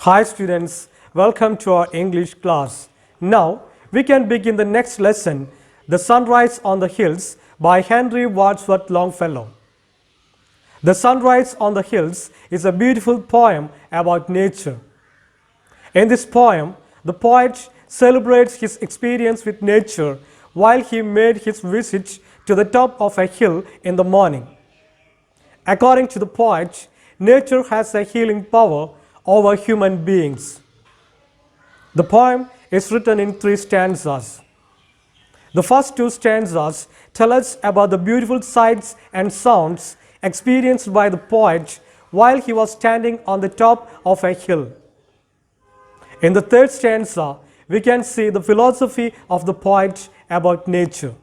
Hi students, welcome to our English class. Now we can begin the next lesson, The Sunrise on the Hills by Henry Wadsworth Longfellow. The Sunrise on the Hills is a beautiful poem about nature. In this poem, the poet celebrates his experience with nature while he made his visit to the top of a hill in the morning. According to the poet, nature has a healing power over human beings. The poem is written in 3 stanzas. The first 2 stanzas tell us about the beautiful sights and sounds experienced by the poet while he was standing on the top of a hill. In the 3rd stanza, we can see the philosophy of the poet about nature.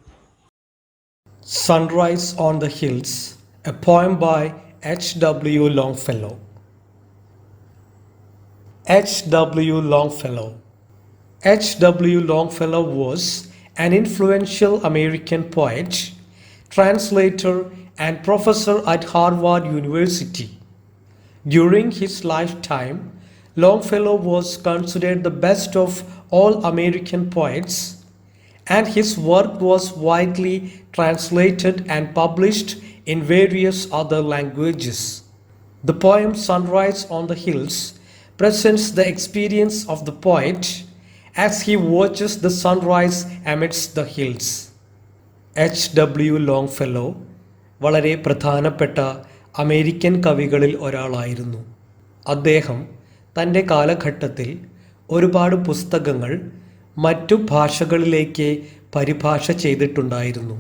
Sunrise on the Hills, a poem by H.W. Longfellow. H.W. Longfellow. H.W. Longfellow was an influential American poet, translator, and professor at Harvard University. During his lifetime, Longfellow was considered the best of all American poets, and his work was widely translated and published in various other languages. The poem Sunrise on the Hills presents the experience of the poet as he watches the sunrise amidst the hills. H.W. Longfellow വളരെ പ്രധാനപ്പെട്ട American കവികളിൽ ഒരാളായിരുന്നു. അദ്ദേഹം തൻ്റെ കാലഘട്ടത്തിൽ ഒരുപാട് പുസ്തകങ്ങൾ മറ്റു ഭാഷകളിലേക്ക് പരിഭാഷ ചെയ്തിട്ടുണ്ടായിരുന്നു.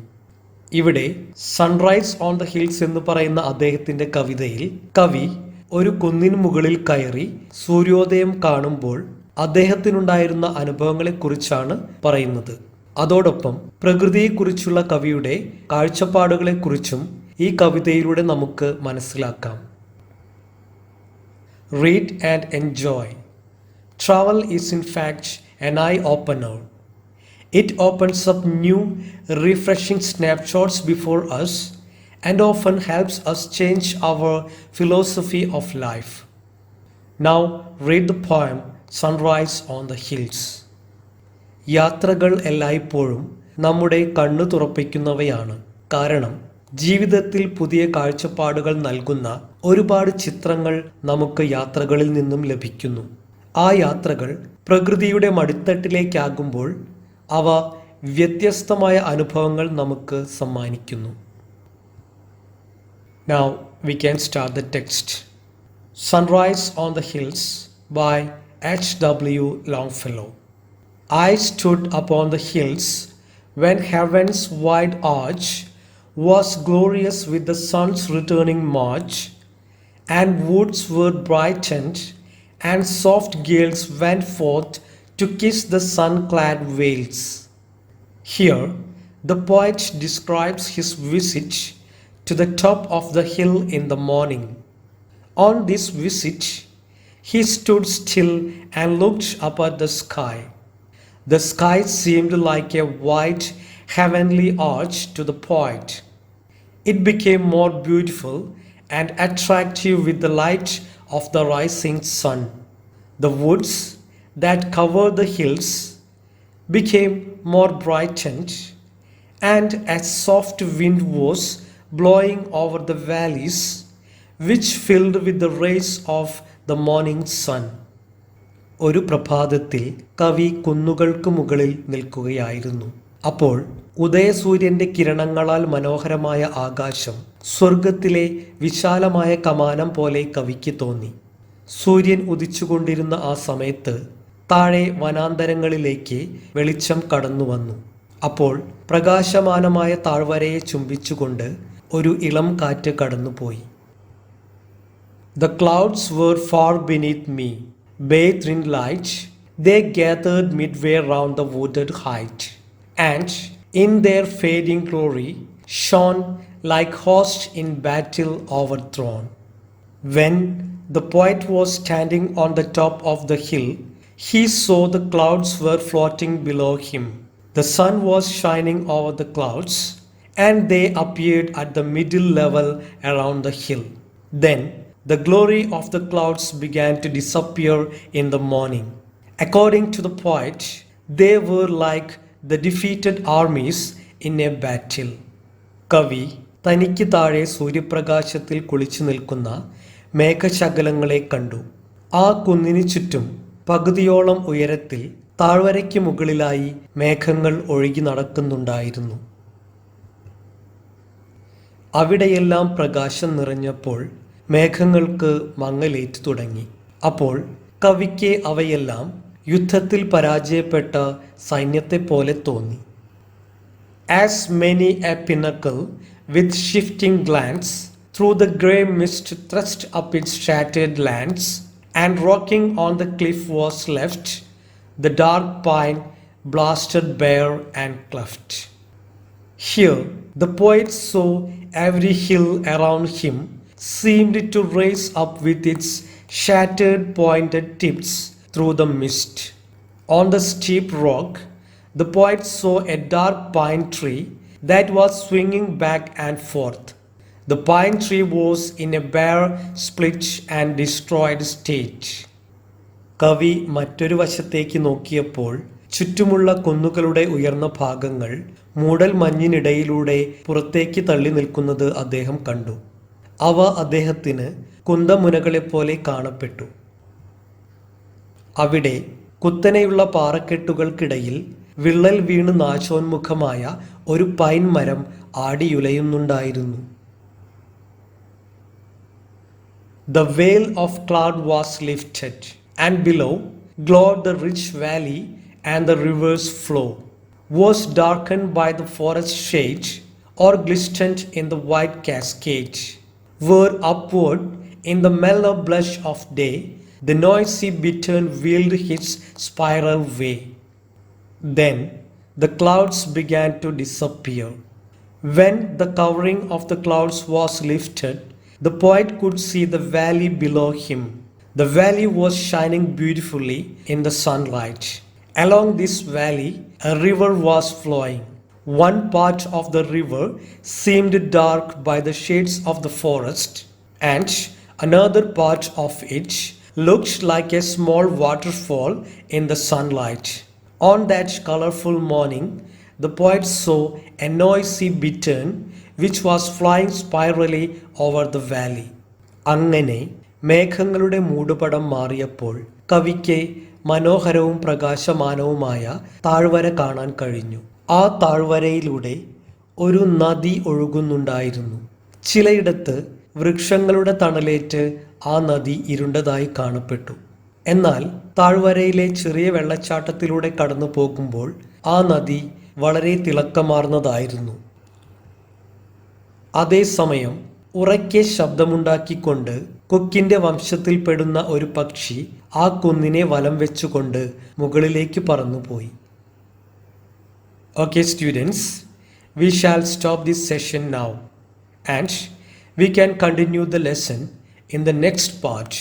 ഇവിടെ സൺറൈസ് ഓൺ ദ ഹിൽസ് എന്ന് പറയുന്ന അദ്ദേഹത്തിൻ്റെ കവിതയിൽ കവി ഒരു കുന്നിന് മുകളിൽ കയറി സൂര്യോദയം കാണുമ്പോൾ അദ്ദേഹത്തിനുണ്ടായിരുന്ന അനുഭവങ്ങളെക്കുറിച്ചാണ് പറയുന്നത്. അതോടൊപ്പം പ്രകൃതിയെക്കുറിച്ചുള്ള കവിയുടെ കാഴ്ചപ്പാടുകളെക്കുറിച്ചും ഈ കവിതയിലൂടെ നമുക്ക് മനസ്സിലാക്കാം. Read and enjoy. Travel is in fact an eye-opener. It opens up new, refreshing snapshots before us and often helps us change our philosophy of life. Now read the poem Sunrise on the Hills. യാത്രകൾ എല്ലായ്പ്പോഴും നമ്മുടെ കണ്ണു തുറപ്പിക്കുന്നവയാണ്. കാരണം ജീവിതത്തിൽ പുതിയ കാഴ്ചപ്പാടുകൾ നൽകുന്ന ഒരുപാട് ചിത്രങ്ങൾ നമുക്ക് യാത്രകളിൽ നിന്നും ലഭിക്കുന്നു. ആ യാത്രകൾ പ്രകൃതിയുടെ മടിത്തട്ടിലേക്കാകുമ്പോൾ അവ വ്യത്യസ്തമായ അനുഭവങ്ങൾ നമുക്ക് സമ്മാനിക്കുന്നു. Now we can start the text. Sunrise on the Hills by H.W. Longfellow. I stood upon the hills when heaven's wide arch was glorious with the sun's returning march, and woods were brightened, and soft gales went forth to kiss the sun-clad vales. Here, the poet describes his visit to the top of the hill in the morning. On this visit, he stood still and looked up at the sky. The sky seemed like a white heavenly arch to the poet. It became more beautiful and attractive with the light of the rising sun. The woods that covered the hills became more brightened, and a soft wind was blowing over the valleys, which filled with the rays of the morning sun. ഒരു പ്രഭാതത്തിൽ കവി കുന്നുകൾക്ക് മുകളിൽ നിൽക്കുകയായിരുന്നു. അപ്പോൾ ഉദയസൂര്യന്റെ കിരണങ്ങളാൽ മനോഹരമായ ആകാശം സ്വർഗത്തിലെ വിശാലമായ കമാനം പോലെ കവിക്ക് തോന്നി. സൂര്യൻ ഉദിച്ചുകൊണ്ടിരുന്ന ആ സമയത്ത് താഴെ വനാന്തരങ്ങളിലേക്ക് വെളിച്ചം കടന്നു വന്നു. അപ്പോൾ പ്രകാശമാനമായ താഴ്വരയെ ചുംബിച്ചുകൊണ്ട് ഒരു ഇളം കാറ്റ് കടന്നുപോയി. The clouds were far beneath me, bathed in light. They gathered midway round the wooded height, and in their fading glory shone like hosts in battle overthrown. When the poet was standing on the top of the hill, he saw the clouds were floating below him. The sun was shining over the clouds, and they appeared at the middle level around the hill. Then The glory of the clouds began to disappear in the morning. According to the poet, they were like the defeated armies in a battle. കവി തനിക്ക് താഴെ സൂര്യപ്രകാശത്തിൽ കുളിച്ചു നിൽക്കുന്ന മേഘശകലങ്ങളെ കണ്ടു. ആ കുന്നിന് ചുറ്റും പകുതിയോളം ഉയരത്തിൽ താഴ്വരയ്ക്ക് മുകളിലായി മേഘങ്ങൾ ഒഴുകി നടക്കുന്നുണ്ടായിരുന്നു. അവിടെയെല്ലാം പ്രകാശം നിറഞ്ഞപ്പോൾ മേഘങ്ങൾക്ക് മങ്ങലേറ്റു തുടങ്ങി. അപ്പോൾ കവിക്ക് അവയെല്ലാം യുദ്ധത്തിൽ പരാജയപ്പെട്ട സൈന്യത്തെപ്പോലെ തോന്നി. As many a pinnacle with shifting glance through the grey mist thrust up its shattered lands, and rocking on the cliff was left, the dark pine blasted bare and cleft. Here the poet saw every hill around him seemed to raise up with its shattered pointed tips through the mist. On the steep rock, the poet saw a dark pine tree that was swinging back and forth. The pine tree was in a bare, split and destroyed state. കവി മറ്റൊരു വശത്തേക്ക് നോക്കിയപ്പോൾ ചുറ്റുമുള്ള കുന്നുകളുടെ ഉയർന്ന ഭാഗങ്ങൾ മൂടൽ മഞ്ഞിനിടയിലൂടെ പുറത്തേക്ക് തള്ളി നിൽക്കുന്നത് അദ്ദേഹം കണ്ടു. അവ അദ്ദേഹത്തിന് കുന്തമുനകളെപ്പോലെ കാണപ്പെട്ടു. അവിടെ കുത്തനെയുള്ള പാറക്കെട്ടുകൾക്കിടയിൽ വിള്ളൽ വീണ് നാശോന്മുഖമായ ഒരു പൈൻ മരം ആടിയുലയുന്നുണ്ടായിരുന്നു. The veil of cloud was lifted, and below glowed the rich valley, and the river's flow was darkened by the forest shade, or glistened in the white cascade, where upward in the mellow blush of day the noisy bittern wheeled his spiral way. Then the clouds began to disappear. When the covering of the clouds was lifted, the poet could see the valley below him. The valley was shining beautifully in the sunlight. Along this valley, a river was flowing. One part of the river seemed dark by the shades of the forest, and another part of it looked like a small waterfall in the sunlight. On that colorful morning, the poet saw a noisy bittern which was flying spirally over the valley. അങ്ങനെ മേഘങ്ങളുടെ മൂടുപടം മാറിയപ്പോൾ കവിക്ക് മനോഹരവും പ്രകാശമാനവുമായ താഴ്വര കാണാൻ കഴിഞ്ഞു. ആ താഴ്വരയിലൂടെ ഒരു നദി ഒഴുകുന്നുണ്ടായിരുന്നു. ചിലയിടത്ത് വൃക്ഷങ്ങളുടെ തണലേറ്റ് ആ നദി ഇരുണ്ടതായി കാണപ്പെട്ടു. എന്നാൽ താഴ്വരയിലെ ചെറിയ വെള്ളച്ചാട്ടത്തിലൂടെ കടന്നു പോകുമ്പോൾ ആ നദി വളരെ തിളക്കമാർന്നതായിരുന്നു. അതേസമയം ഉറക്കെ ശബ്ദമുണ്ടാക്കിക്കൊണ്ട് കൊക്കിന്റെ വംശത്തിൽപ്പെടുന്ന ഒരു പക്ഷി ആ കുന്നിനെ വലം വെച്ചുകൊണ്ട് മുകളിലേക്ക് പറന്നുപോയി. Okay students, we shall stop this session now and we can continue the lesson in the next part.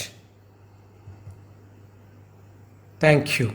Thank you.